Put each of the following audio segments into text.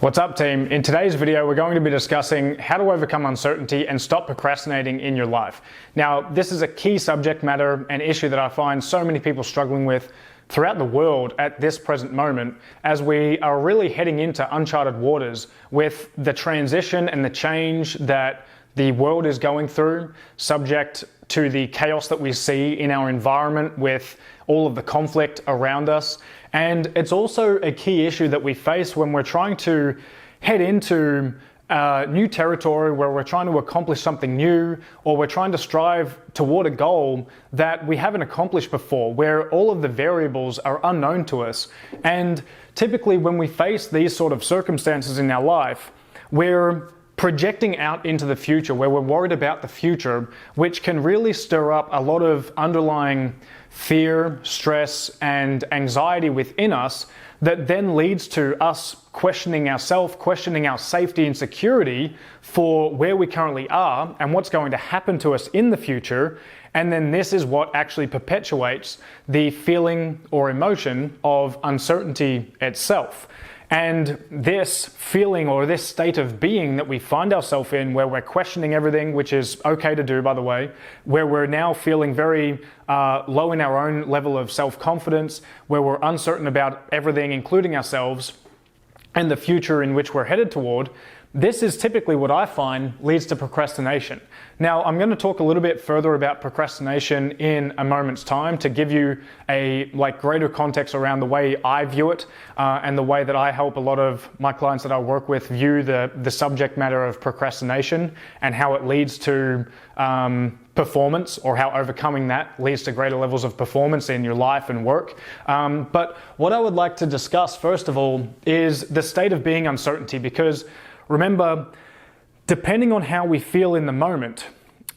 What's up, team? In today's video, we're going to be discussing how to overcome uncertainty and stop procrastinating in your life. Now, this is a key subject matter and issue that I find so many people struggling with throughout the world at this present moment, as we are really heading into uncharted waters with the transition and the change that the world is going through, subject to the chaos that we see in our environment with all of the conflict around us. And it's also a key issue that we face when we're trying to head into new territory where we're trying to accomplish something new, or we're trying to strive toward a goal that we haven't accomplished before, where all of the variables are unknown to us. And typically when we face these sort of circumstances in our life, we're projecting out into the future, where we're worried about the future, which can really stir up a lot of underlying fear, stress, and anxiety within us that then leads to us questioning ourselves, questioning our safety and security for where we currently are and what's going to happen to us in the future. And then this is what actually perpetuates the feeling or emotion of uncertainty itself. And this feeling or this state of being that we find ourselves in, where we're questioning everything, which is okay to do, by the way, where we're now feeling very low in our own level of self-confidence, where we're uncertain about everything, including ourselves, and the future in which we're headed toward, this is typically what I find leads to procrastination. Now, I'm going to talk a little bit further about procrastination in a moment's time to give you a greater context around the way I view it and the way that I help a lot of my clients that I work with view the subject matter of procrastination and how it leads to performance, or how overcoming that leads to greater levels of performance in your life and work. But what I would like to discuss first of all is the state of being uncertainty, because remember, depending on how we feel in the moment,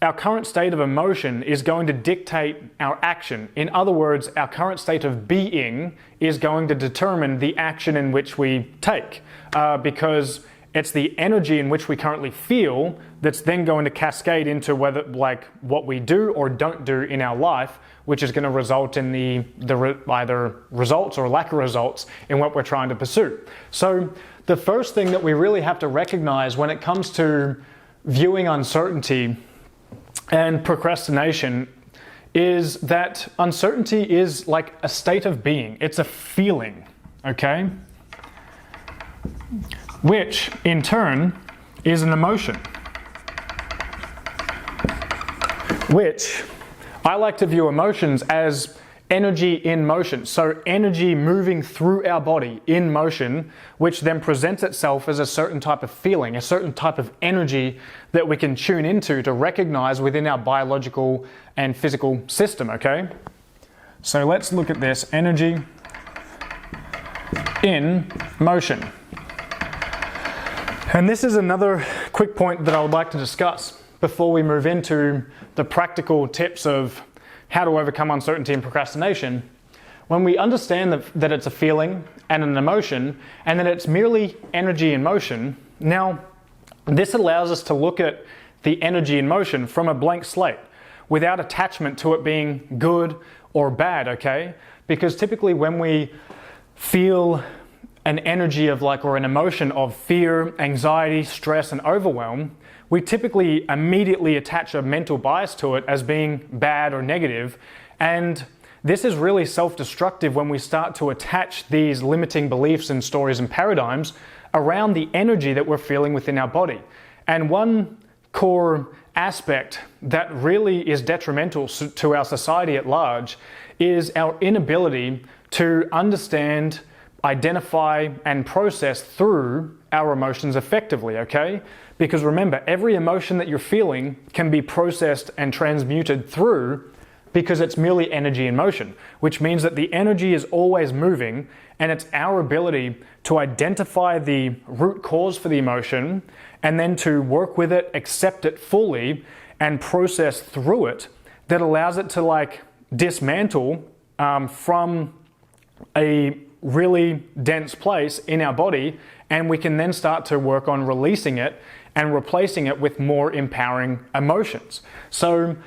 our current state of emotion is going to dictate our action. In other words, our current state of being is going to determine the action in which we take, because it's the energy in which we currently feel that's then going to cascade into whether what we do or don't do in our life, which is going to result in either results or lack of results in what we're trying to pursue. So the first thing that we really have to recognize when it comes to viewing uncertainty and procrastination is that uncertainty is like a state of being. It's a feeling, okay? Which in turn is an emotion, which I like to view emotions as energy in motion. So energy moving through our body in motion, which then presents itself as a certain type of feeling, a certain type of energy that we can tune into to recognize within our biological and physical system, okay? So let's look at this, energy in motion. And this is another quick point that I would like to discuss before we move into the practical tips of how to overcome uncertainty and procrastination. When we understand that it's a feeling and an emotion, and that it's merely energy in motion, now this allows us to look at the energy in motion from a blank slate without attachment to it being good or bad, okay? Because typically when we feel an energy of or an emotion of fear, anxiety, stress, and overwhelm, we typically immediately attach a mental bias to it as being bad or negative. And this is really self-destructive when we start to attach these limiting beliefs and stories and paradigms around the energy that we're feeling within our body. And one core aspect that really is detrimental to our society at large is our inability to understand, identify, and process through our emotions effectively, okay? Because remember, every emotion that you're feeling can be processed and transmuted through, because it's merely energy in motion, which means that the energy is always moving, and it's our ability to identify the root cause for the emotion and then to work with it, accept it fully, and process through it that allows it to dismantle from a really dense place in our body, and we can then start to work on releasing it and replacing it with more empowering emotions. So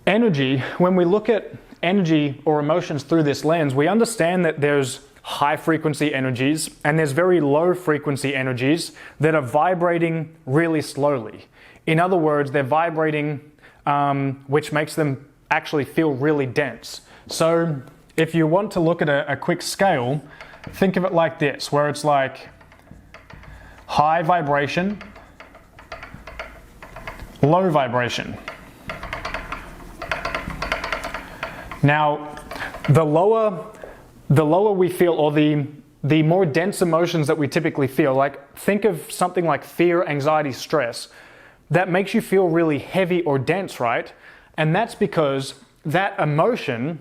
energy, when we look at energy or emotions through this lens, we understand that there's high frequency energies, and there's very low frequency energies that are vibrating really slowly. In other words, they're vibrating, which makes them actually feel really dense. So if you want to look at a quick scale, think of it like this, where it's like high vibration, low vibration. Now, the lower we feel, or the more dense emotions that we typically feel, like think of something like fear, anxiety, stress, that makes you feel really heavy or dense, right? And that's because that emotion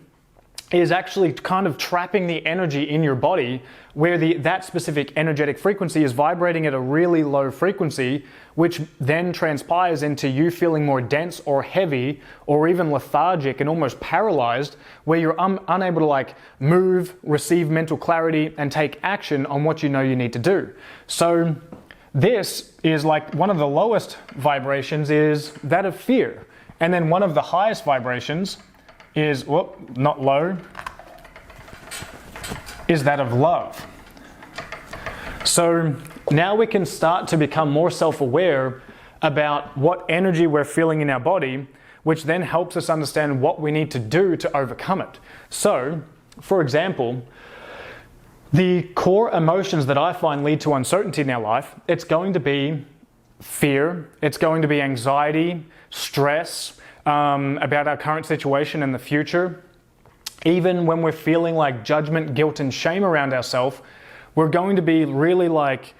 is actually kind of trapping the energy in your body, where that specific energetic frequency is vibrating at a really low frequency, which then transpires into you feeling more dense or heavy or even lethargic and almost paralyzed, where you're unable to like move, receive mental clarity, and take action on what you know you need to do. So this is like one of the lowest vibrations is that of fear. And then one of the highest vibrations is, well, not low, is that of love. So now we can start to become more self-aware about what energy we're feeling in our body, which then helps us understand what we need to do to overcome it. So, for example, the core emotions that I find lead to uncertainty in our life, it's going to be fear, it's going to be anxiety, stress, about our current situation and the future. Even when we're feeling like judgment, guilt, and shame around ourselves, we're going to be really like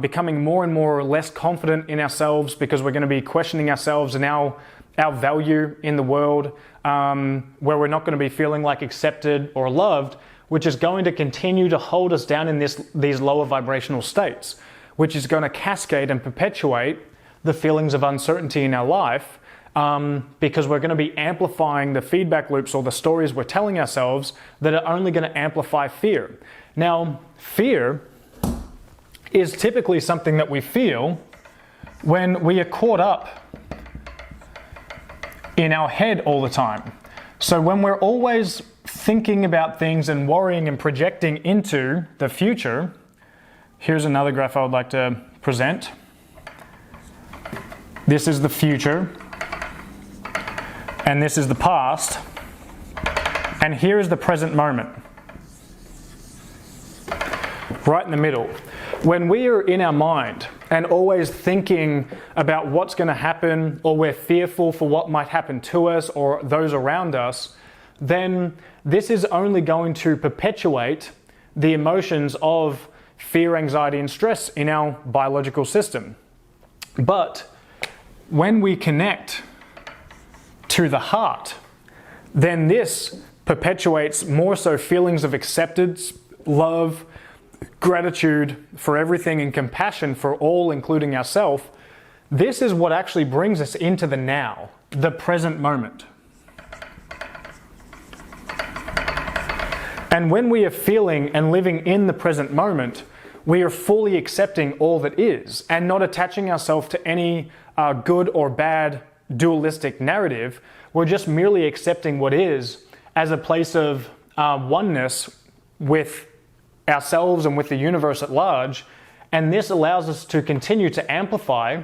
becoming more and more less confident in ourselves, because we're going to be questioning ourselves and our value in the world, where we're not going to be feeling like accepted or loved, which is going to continue to hold us down in these lower vibrational states, which is going to cascade and perpetuate the feelings of uncertainty in our life. Because we're going to be amplifying the feedback loops or the stories we're telling ourselves that are only going to amplify fear. Now, fear is typically something that we feel when we are caught up in our head all the time. So when we're always thinking about things and worrying and projecting into the future, here's another graph I would like to present. This is the future. And this is the past, and here is the present moment, right in the middle. When we are in our mind and always thinking about what's going to happen, or we're fearful for what might happen to us or those around us, then this is only going to perpetuate the emotions of fear, anxiety, and stress in our biological system. But when we connect to the heart, then this perpetuates more so feelings of acceptance, love, gratitude for everything, and compassion for all, including ourselves. This is what actually brings us into the now, the present moment. And when we are feeling and living in the present moment, we are fully accepting all that is and not attaching ourselves to any good or bad dualistic narrative. We're just merely accepting what is as a place of oneness with ourselves and with the universe at large. And this allows us to continue to amplify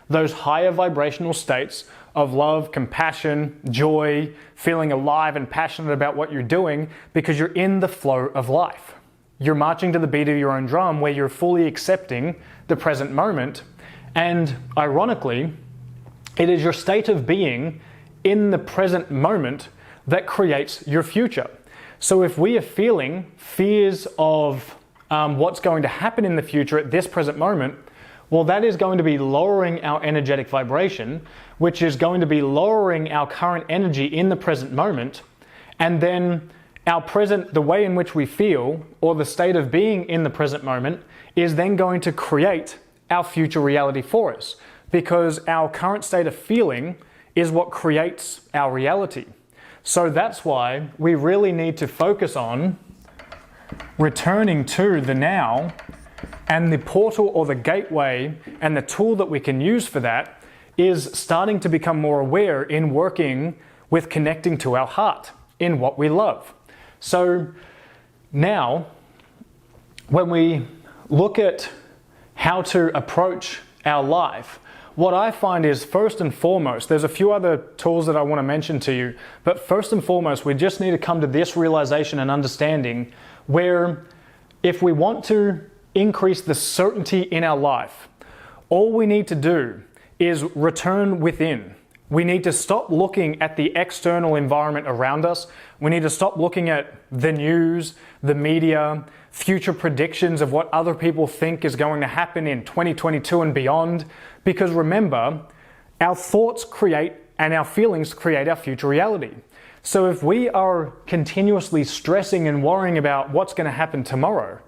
those higher vibrational states of love, compassion, joy, feeling alive and passionate about what you're doing, because you're in the flow of life. You're marching to the beat of your own drum, where you're fully accepting the present moment. And ironically, it is your state of being in the present moment that creates your future. So if we are feeling fears of what's going to happen in the future at this present moment, well, that is going to be lowering our energetic vibration, which is going to be lowering our current energy in the present moment. And then the way in which we feel, or the state of being in the present moment, is then going to create our future reality for us, because our current state of feeling is what creates our reality. So that's why we really need to focus on returning to the now, and the portal or the gateway and the tool that we can use for that is starting to become more aware in working with connecting to our heart in what we love. So now when we look at how to approach our life, what I find is, first and foremost, there's a few other tools that I want to mention to you, but first and foremost, we just need to come to this realization and understanding where if we want to increase the certainty in our life, all we need to do is return within. We need to stop looking at the external environment around us. We need to stop looking at the news, the media, future predictions of what other people think is going to happen in 2022 and beyond. Because remember, our thoughts create and our feelings create our future reality. So if we are continuously stressing and worrying about what's going to happen tomorrow,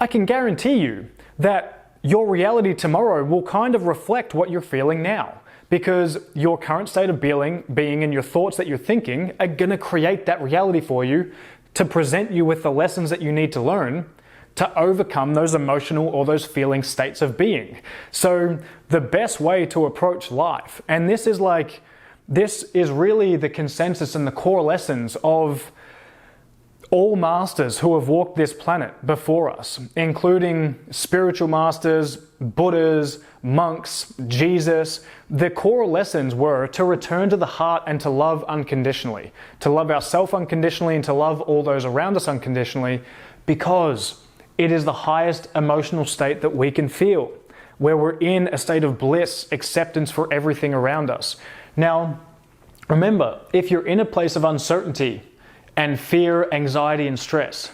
I can guarantee you that your reality tomorrow will kind of reflect what you're feeling now. Because your current state of being and your thoughts that you're thinking are going to create that reality for you to present you with the lessons that you need to learn to overcome those emotional or those feeling states of being. So the best way to approach life, and this is really the consensus and the core lessons of all masters who have walked this planet before us, including spiritual masters, Buddhas, monks, Jesus. The core lessons were to return to the heart and to love unconditionally, to love ourselves unconditionally and to love all those around us unconditionally, because it is the highest emotional state that we can feel, where we're in a state of bliss, acceptance for everything around us. Now, remember, if you're in a place of uncertainty and fear, anxiety, and stress,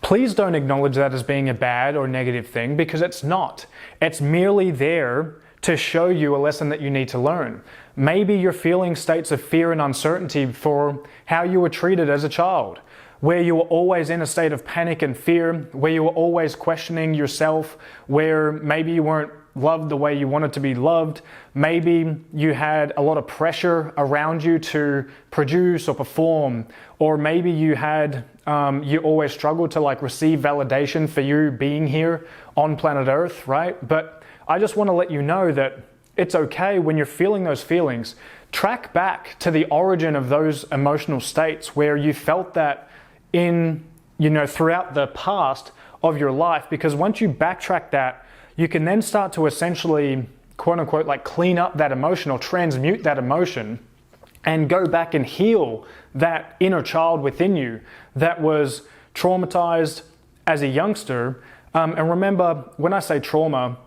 please don't acknowledge that as being a bad or negative thing, because it's not. It's merely there to show you a lesson that you need to learn. Maybe you're feeling states of fear and uncertainty for how you were treated as a child, where you were always in a state of panic and fear, where you were always questioning yourself, where maybe you weren't loved the way you wanted to be loved. Maybe you had a lot of pressure around you to produce or perform, or maybe you had you always struggled to receive validation for you being here on planet Earth, right? But I just want to let you know that it's okay when you're feeling those feelings. Track back to the origin of those emotional states where you felt that throughout the past of your life, because once you backtrack that, you can then start to essentially, quote unquote, clean up that emotion or transmute that emotion and go back and heal that inner child within you that was traumatized as a youngster. And remember, when I say trauma,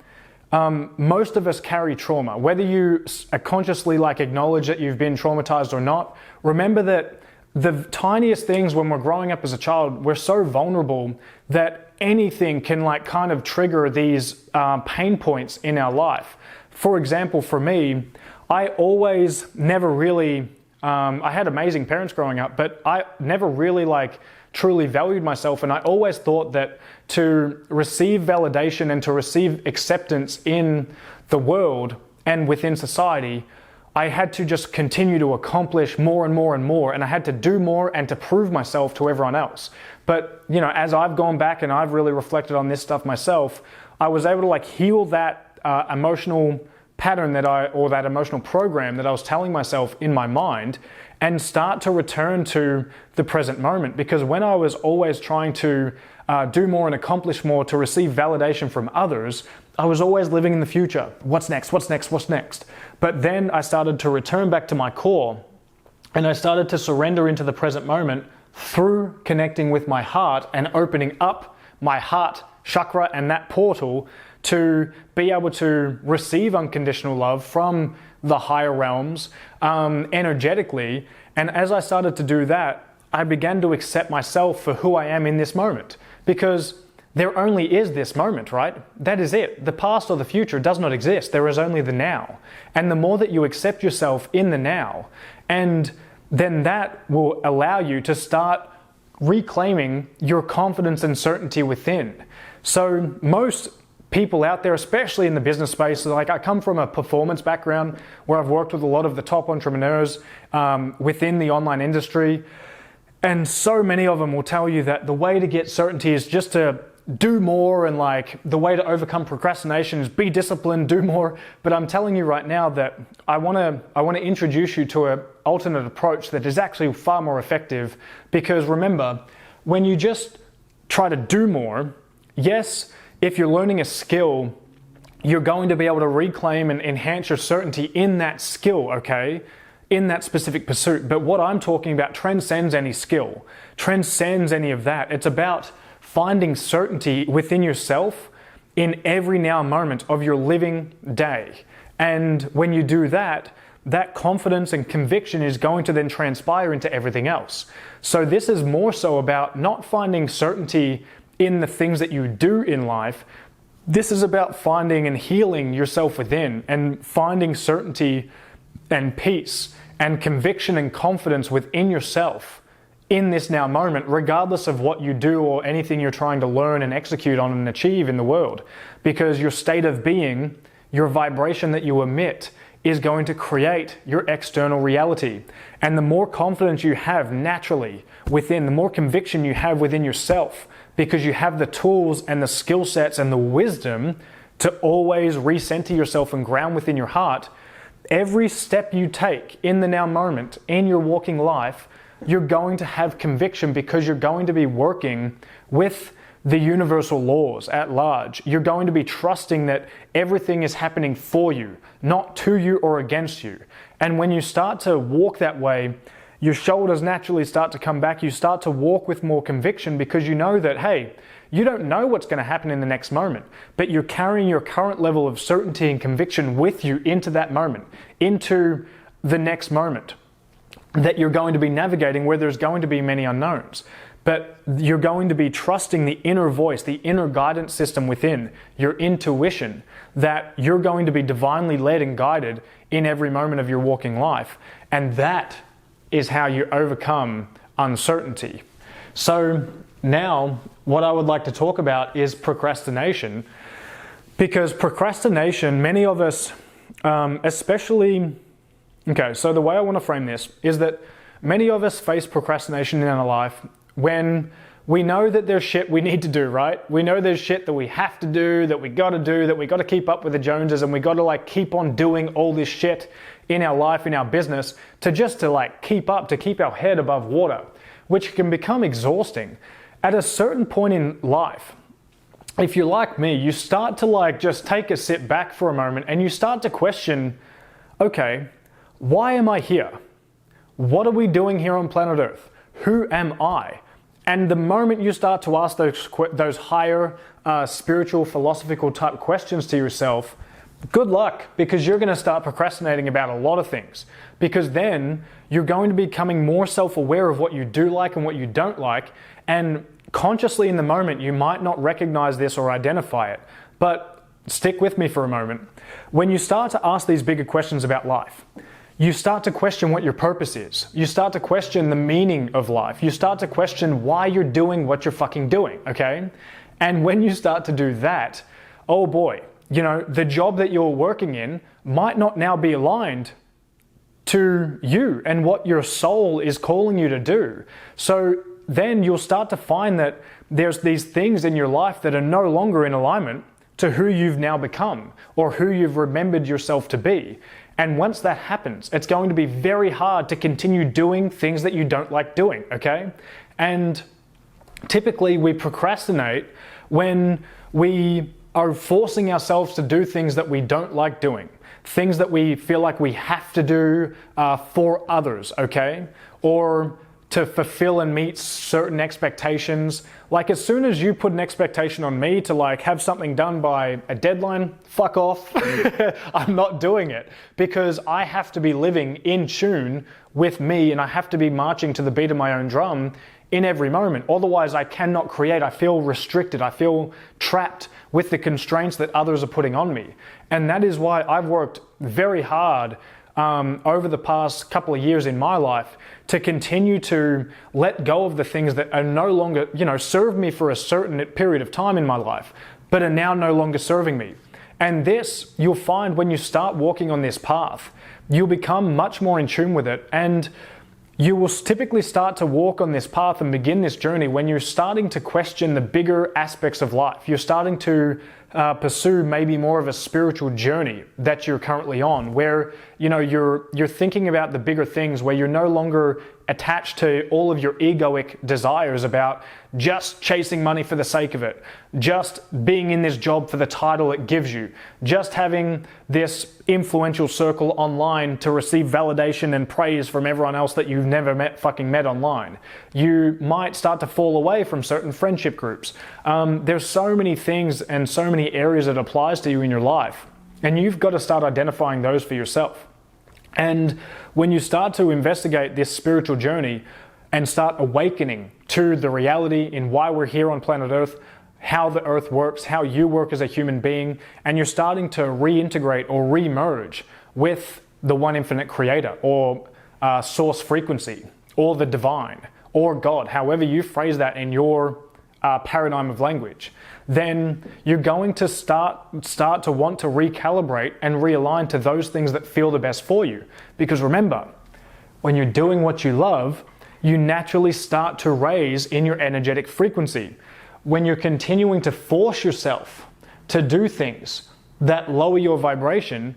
most of us carry trauma. Whether you consciously acknowledge that you've been traumatized or not, remember that the tiniest things when we're growing up as a child, we're so vulnerable that anything can kind of trigger these pain points in our life. For example, for me, I always never really, I had amazing parents growing up, but I never really truly valued myself. And I always thought that to receive validation and to receive acceptance in the world and within society, I had to just continue to accomplish more and more and more, and I had to do more and to prove myself to everyone else. But, as I've gone back and I've really reflected on this stuff myself, I was able to heal that emotional pattern that emotional program that I was telling myself in my mind and start to return to the present moment. Because when I was always trying to do more and accomplish more to receive validation from others, I was always living in the future. What's next? What's next? What's next? But then I started to return back to my core, and I started to surrender into the present moment through connecting with my heart and opening up my heart chakra and that portal to be able to receive unconditional love from the higher realms energetically. And as I started to do that, I began to accept myself for who I am in this moment, because there only is this moment, right? That is it. The past or the future does not exist. There is only the now. And the more that you accept yourself in the now, and then that will allow you to start reclaiming your confidence and certainty within. So most people out there, especially in the business space, I come from a performance background where I've worked with a lot of the top entrepreneurs within the online industry. And so many of them will tell you that the way to get certainty is just to do more, and the way to overcome procrastination is be disciplined, do more. But I'm telling you right now that I want to introduce you to an alternate approach that is actually far more effective. Because remember, when you just try to do more, yes, if you're learning a skill, you're going to be able to reclaim and enhance your certainty in that skill, okay? In that specific pursuit. But what I'm talking about transcends any skill, transcends any of that. It's about finding certainty within yourself in every now moment of your living day. And when you do that, that confidence and conviction is going to then transpire into everything else. So this is more so about not finding certainty in the things that you do in life. This is about finding and healing yourself within and finding certainty and peace and conviction and confidence within yourself in this now moment, regardless of what you do or anything you're trying to learn and execute on and achieve in the world. Because your state of being, your vibration that you emit, is going to create your external reality. And the more confidence you have naturally within, the more conviction you have within yourself, because you have the tools and the skill sets and the wisdom to always recenter yourself and ground within your heart, every step you take in the now moment, in your walking life, you're going to have conviction because you're going to be working with the universal laws at large. You're going to be trusting that everything is happening for you, not to you or against you. And when you start to walk that way, your shoulders naturally start to come back. You start to walk with more conviction because you know that, hey, you don't know what's going to happen in the next moment, but you're carrying your current level of certainty and conviction with you into that moment, into the next moment that you're going to be navigating where there's going to be many unknowns. But you're going to be trusting the inner voice, the inner guidance system within, your intuition, that you're going to be divinely led and guided in every moment of your walking life. And that is how you overcome uncertainty. So now what I would like to talk about is procrastination. Because procrastination, many of us, so the way I want to frame this is that many of us face procrastination in our life when we know that there's shit we need to do, right? We know there's shit that we have to do, that we got to keep up with the Joneses, and we got to keep on doing all this shit in our life, in our business, to keep up, to keep our head above water, which can become exhausting. At a certain point in life, if you're like me, you start to just take a sit back for a moment and you start to question, okay, why am I here? What are we doing here on planet Earth? Who am I? And the moment you start to ask those higher spiritual, philosophical type questions to yourself, good luck, because you're going to start procrastinating about a lot of things. Because then you're going to be becoming more self-aware of what you do like and what you don't like. And consciously in the moment, you might not recognize this or identify it. But stick with me for a moment. When you start to ask these bigger questions about life, you start to question what your purpose is. You start to question the meaning of life. You start to question why you're doing what you're fucking doing, okay? And when you start to do that, oh boy, the job that you're working in might not now be aligned to you and what your soul is calling you to do. So then you'll start to find that there's these things in your life that are no longer in alignment to who you've now become or who you've remembered yourself to be. And once that happens, it's going to be very hard to continue doing things that you don't like doing, okay? And typically we procrastinate when we are forcing ourselves to do things that we don't like doing, things that we feel like we have to do for others, okay? Or to fulfill and meet certain expectations. As soon as you put an expectation on me to have something done by a deadline, fuck off. I'm not doing it, because I have to be living in tune with me and I have to be marching to the beat of my own drum in every moment. Otherwise I cannot create. I feel restricted. I feel trapped with the constraints that others are putting on me. And that is why I've worked very hard over the past couple of years in my life to continue to let go of the things that are no longer, served me for a certain period of time in my life, but are now no longer serving me. And this, you'll find when you start walking on this path, you'll become much more in tune with it. And you will typically start to walk on this path and begin this journey when you're starting to question the bigger aspects of life. You're starting to pursue maybe more of a spiritual journey that you're currently on, where you're thinking about the bigger things, where you're no longer attached to all of your egoic desires about just chasing money for the sake of it, just being in this job for the title it gives you, just having this influential circle online to receive validation and praise from everyone else that you've never met online. You might start to fall away from certain friendship groups. There's so many things and so many areas it applies to you in your life, and you've got to start identifying those for yourself. And when you start to investigate this spiritual journey and start awakening to the reality in why we're here on planet Earth, how the Earth works, how you work as a human being, and you're starting to reintegrate or re-merge with the one infinite creator or source frequency or the divine or God, however you phrase that in your paradigm of language, then you're going to start to want to recalibrate and realign to those things that feel the best for you. Because remember, when you're doing what you love, you naturally start to raise in your energetic frequency. When you're continuing to force yourself to do things that lower your vibration,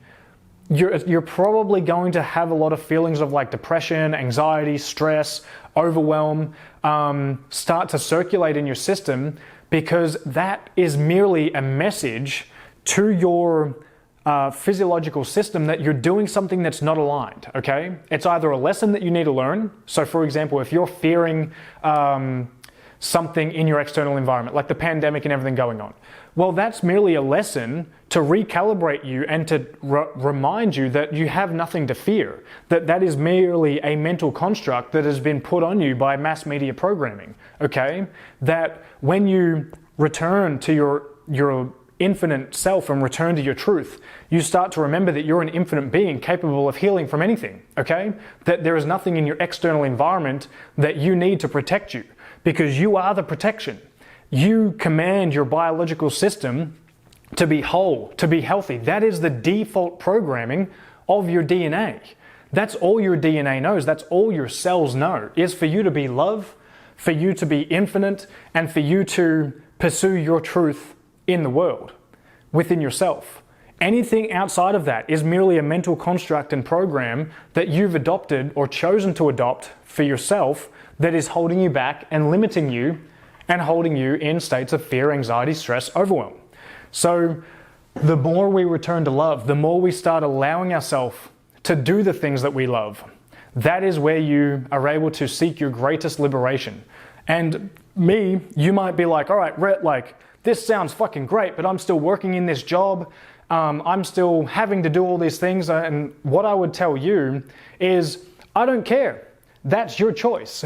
you're probably going to have a lot of feelings of like depression, anxiety, stress, overwhelm, start to circulate in your system, because that is merely a message to your physiological system that you're doing something that's not aligned, okay? It's either a lesson that you need to learn. So for example, if you're fearing something in your external environment, like the pandemic and everything going on, well, that's merely a lesson to recalibrate you and to remind you that you have nothing to fear, that is merely a mental construct that has been put on you by mass media programming, okay? That when you return to your infinite self and return to your truth, you start to remember that you're an infinite being capable of healing from anything, okay? That there is nothing in your external environment that you need to protect you, because you are the protection. You command your biological system to be whole, to be healthy. That is the default programming of your DNA. That's all your DNA knows. That's all your cells know, is for you to be love, for you to be infinite, and for you to pursue your truth in the world, within yourself. Anything outside of that is merely a mental construct and program that you've adopted or chosen to adopt for yourself that is holding you back and limiting you and holding you in states of fear, anxiety, stress, overwhelm. So the more we return to love, the more we start allowing ourselves to do the things that we love, that is where you are able to seek your greatest liberation. And you might be like, all right, Rhett, like, this sounds fucking great, but I'm still working in this job. I'm still having to do all these things. And what I would tell you is, I don't care. That's your choice.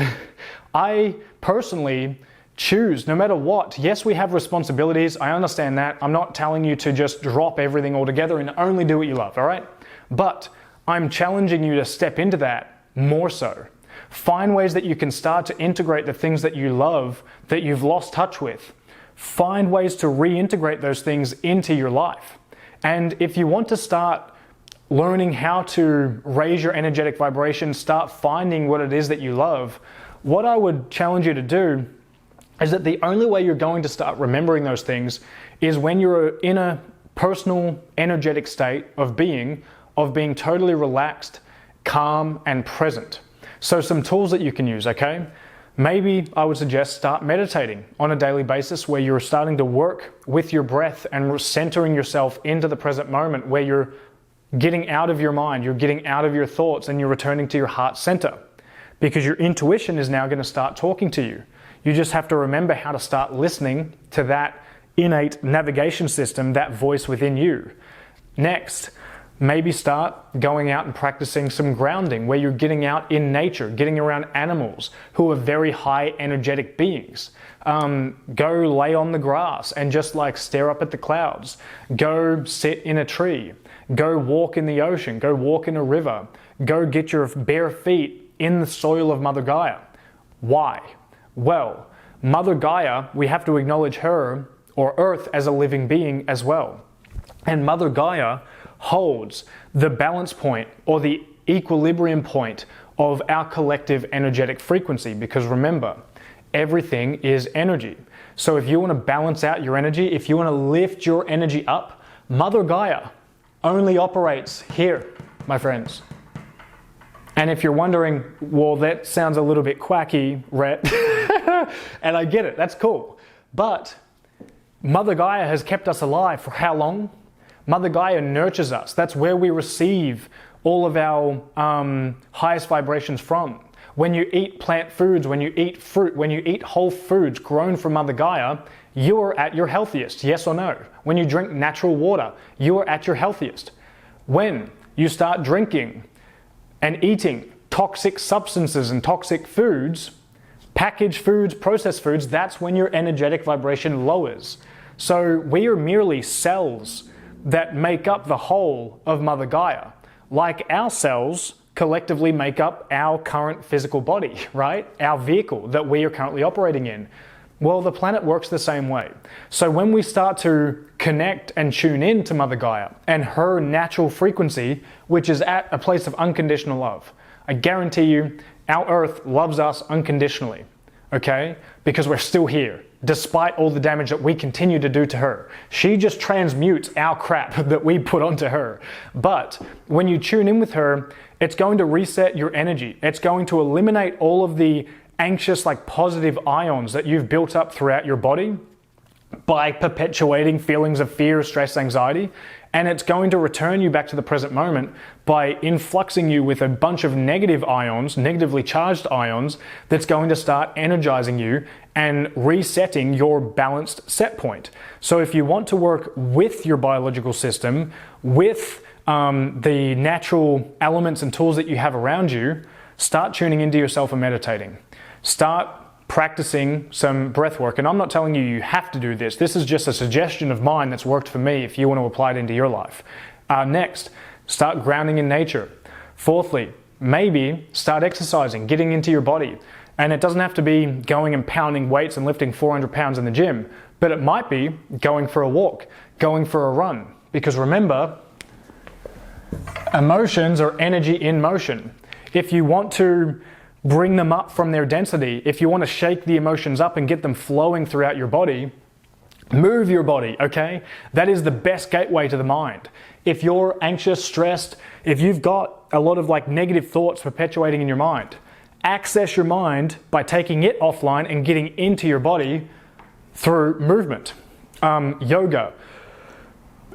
I personally choose, no matter what. Yes, we have responsibilities. I understand that. I'm not telling you to just drop everything altogether and only do what you love, all right? But I'm challenging you to step into that more so. Find ways that you can start to integrate the things that you love that you've lost touch with. Find ways to reintegrate those things into your life. And if you want to start learning how to raise your energetic vibration, start finding what it is that you love, what I would challenge you to do is that the only way you're going to start remembering those things is when you're in a personal, energetic state of being totally relaxed, calm, and present. So some tools that you can use, okay? Maybe I would suggest start meditating on a daily basis, where you're starting to work with your breath and centering yourself into the present moment, where you're getting out of your mind, you're getting out of your thoughts, and you're returning to your heart center, because your intuition is now going to start talking to you. You just have to remember how to start listening to that innate navigation system, that voice within you. Next, maybe start going out and practicing some grounding, where you're getting out in nature, getting around animals who are very high energetic beings. Go lay on the grass and just like stare up at the clouds. Go sit in a tree. Go walk in the ocean. Go walk in a river. Go get your bare feet in the soil of Mother Gaia. Why? Well, Mother Gaia, we have to acknowledge her, or Earth, as a living being as well. And Mother Gaia holds the balance point or the equilibrium point of our collective energetic frequency, because remember, everything is energy. So if you want to balance out your energy, if you want to lift your energy up, Mother Gaia only operates here, my friends. And if you're wondering, well, that sounds a little bit quacky, Rhett, and I get it, that's cool. But Mother Gaia has kept us alive for how long? Mother Gaia nurtures us. That's where we receive all of our highest vibrations from. When you eat plant foods, when you eat fruit, when you eat whole foods grown from Mother Gaia, you are at your healthiest, yes or no? When you drink natural water, you are at your healthiest. When you start drinking and eating toxic substances and toxic foods, packaged foods, processed foods, that's when your energetic vibration lowers. So we are merely cells that make up the whole of Mother Gaia. Like our cells collectively make up our current physical body, right? Our vehicle that we are currently operating in. Well, the planet works the same way. So when we start to connect and tune in to Mother Gaia and her natural frequency, which is at a place of unconditional love, I guarantee you, our Earth loves us unconditionally, okay? Because we're still here, despite all the damage that we continue to do to her. She just transmutes our crap that we put onto her. But when you tune in with her, it's going to reset your energy. It's going to eliminate all of the anxious, like positive ions that you've built up throughout your body by perpetuating feelings of fear, stress, anxiety. And it's going to return you back to the present moment by influxing you with a bunch of negative ions, negatively charged ions, that's going to start energizing you and resetting your balanced set point. So if you want to work with your biological system, with the natural elements and tools that you have around you, start tuning into yourself and meditating. Start practicing some breath work. And I'm not telling you have to do this. This is just a suggestion of mine that's worked for me if you want to apply it into your life. Next, start grounding in nature. Fourthly, maybe start exercising, getting into your body. And it doesn't have to be going and pounding weights and lifting 400 pounds in the gym, but it might be going for a walk, going for a run. Because remember, emotions are energy in motion. If you want to bring them up from their density, if you want to shake the emotions up and get them flowing throughout your body, move your body, okay? That is the best gateway to the mind. If you're anxious, stressed, if you've got a lot of like negative thoughts perpetuating in your mind, access your mind by taking it offline and getting into your body through movement. Yoga,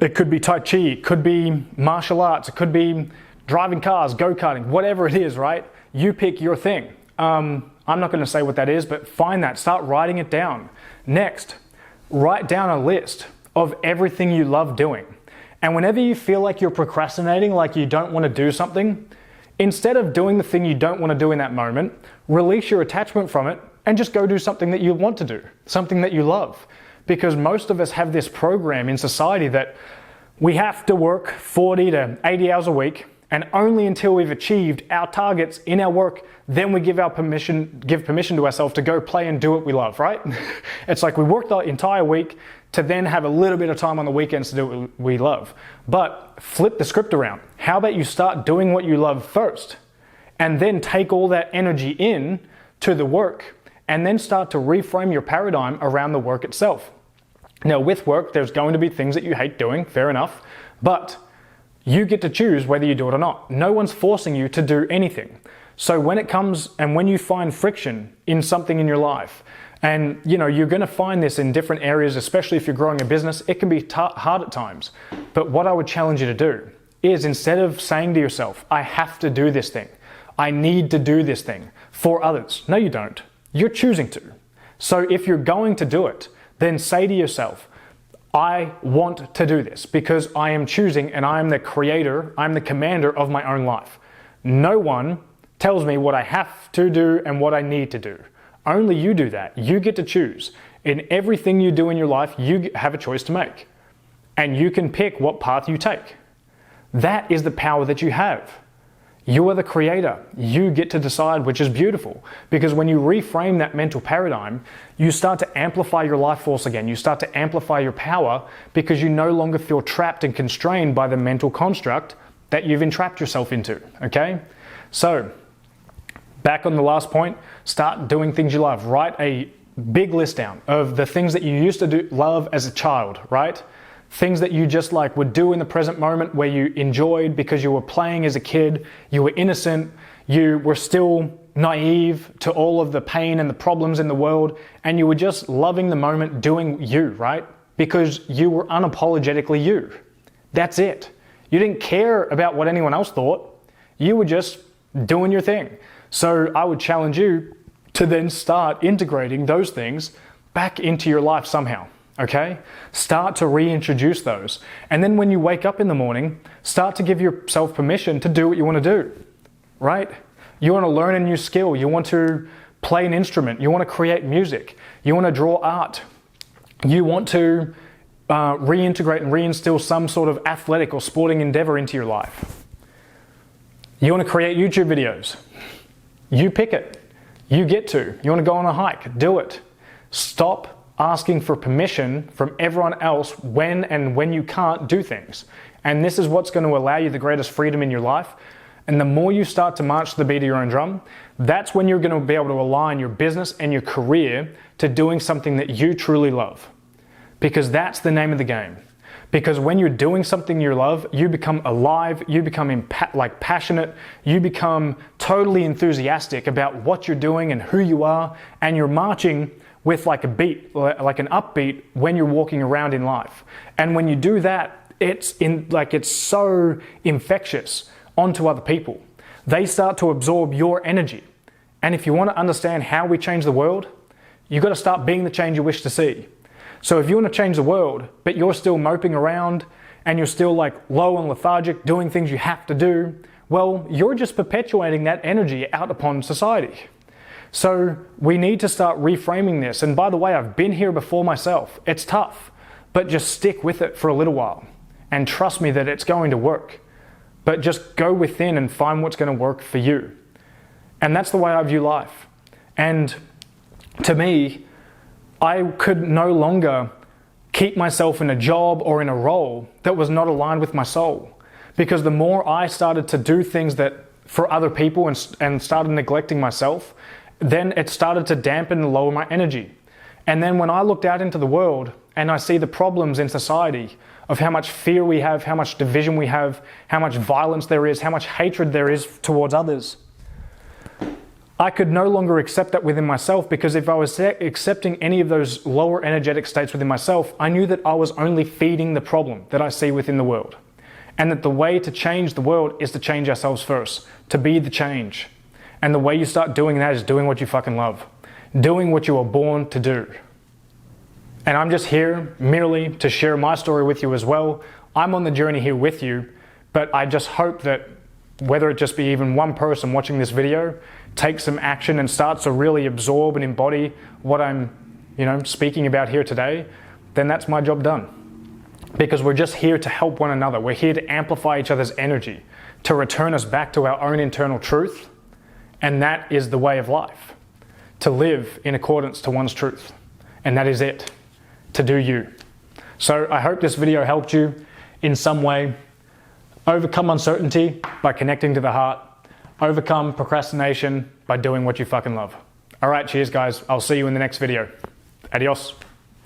it could be Tai Chi, it could be martial arts, it could be driving cars, go-karting, whatever it is, right? You pick your thing. I'm not going to say what that is, but find that. Start writing it down. Next, write down a list of everything you love doing. And whenever you feel like you're procrastinating, like you don't want to do something, instead of doing the thing you don't want to do in that moment, release your attachment from it and just go do something that you want to do, something that you love. Because most of us have this program in society that we have to work 40 to 80 hours a week, and only until we've achieved our targets in our work, then we give permission to ourselves to go play and do what we love, right? It's like we work the entire week to then have a little bit of time on the weekends to do what we love. But flip the script around. How about you start doing what you love first, and then take all that energy in to the work, and then start to reframe your paradigm around the work itself. Now, with work, there's going to be things that you hate doing, fair enough, but you get to choose whether you do it or not. No one's forcing you to do anything. So when it comes and when you find friction in something in your life, and you're going to find this in different areas, especially if you're growing a business, it can be hard at times. But what I would challenge you to do is, instead of saying to yourself, I have to do this thing, I need to do this thing for others. No, you don't. You're choosing to. So if you're going to do it, then say to yourself, I want to do this because I am choosing and I am the creator, I'm the commander of my own life. No one tells me what I have to do and what I need to do. Only you do that. You get to choose. In everything you do in your life, you have a choice to make. And you can pick what path you take. That is the power that you have. You are the creator. You get to decide, which is beautiful. Because when you reframe that mental paradigm, you start to amplify your life force again. You start to amplify your power because you no longer feel trapped and constrained by the mental construct that you've entrapped yourself into, okay? So, back on the last point, start doing things you love. Write a big list down of the things that you used to love as a child, right? things that you just like would do in the present moment where you enjoyed because you were playing as a kid, you were innocent, you were still naive to all of the pain and the problems in the world, and you were just loving the moment doing you, right? Because you were unapologetically you. That's it. You didn't care about what anyone else thought. You were just doing your thing. So I would challenge you to then start integrating those things back into your life somehow. Okay? Start to reintroduce those. And then when you wake up in the morning, start to give yourself permission to do what you want to do, right? You want to learn a new skill. You want to play an instrument. You want to create music. You want to draw art. You want to reintegrate and reinstill some sort of athletic or sporting endeavor into your life. You want to create YouTube videos. You pick it. You get to. You want to go on a hike. Do it. Stop asking for permission from everyone else when you can't do things. And this is what's going to allow you the greatest freedom in your life. And the more you start to march to the beat of your own drum, that's when you're going to be able to align your business and your career to doing something that you truly love. Because that's the name of the game. Because when you're doing something you love, you become alive, you become passionate, you become totally enthusiastic about what you're doing and who you are, and you're marching with like a beat, like an upbeat when you're walking around in life. And when you do that, it's so infectious onto other people. They start to absorb your energy. And if you want to understand how we change the world, you've got to start being the change you wish to see. So if you want to change the world, but you're still moping around and you're still like low and lethargic, doing things you have to do, well, you're just perpetuating that energy out upon society. So we need to start reframing this. And by the way, I've been here before myself. It's tough, but just stick with it for a little while and trust me that it's going to work. But just go within and find what's going to work for you. And that's the way I view life. And to me, I could no longer keep myself in a job or in a role that was not aligned with my soul. Because the more I started to do things that for other people and started neglecting myself, then it started to dampen and lower my energy. And then when I looked out into the world and I see the problems in society of how much fear we have, how much division we have, how much violence there is, how much hatred there is towards others, I could no longer accept that within myself, because if I was accepting any of those lower energetic states within myself, I knew that I was only feeding the problem that I see within the world. And that the way to change the world is to change ourselves first, to be the change. And the way you start doing that is doing what you fucking love. Doing what you were born to do. And I'm just here merely to share my story with you as well. I'm on the journey here with you, but I just hope that whether it just be even one person watching this video takes some action and starts to really absorb and embody what I'm, speaking about here today, then that's my job done. Because we're just here to help one another. We're here to amplify each other's energy, to return us back to our own internal truth. And that is the way of life, to live in accordance to one's truth. And that is it, to do you. So I hope this video helped you in some way. Overcome uncertainty by connecting to the heart. Overcome procrastination by doing what you fucking love. All right, cheers guys. I'll see you in the next video. Adios.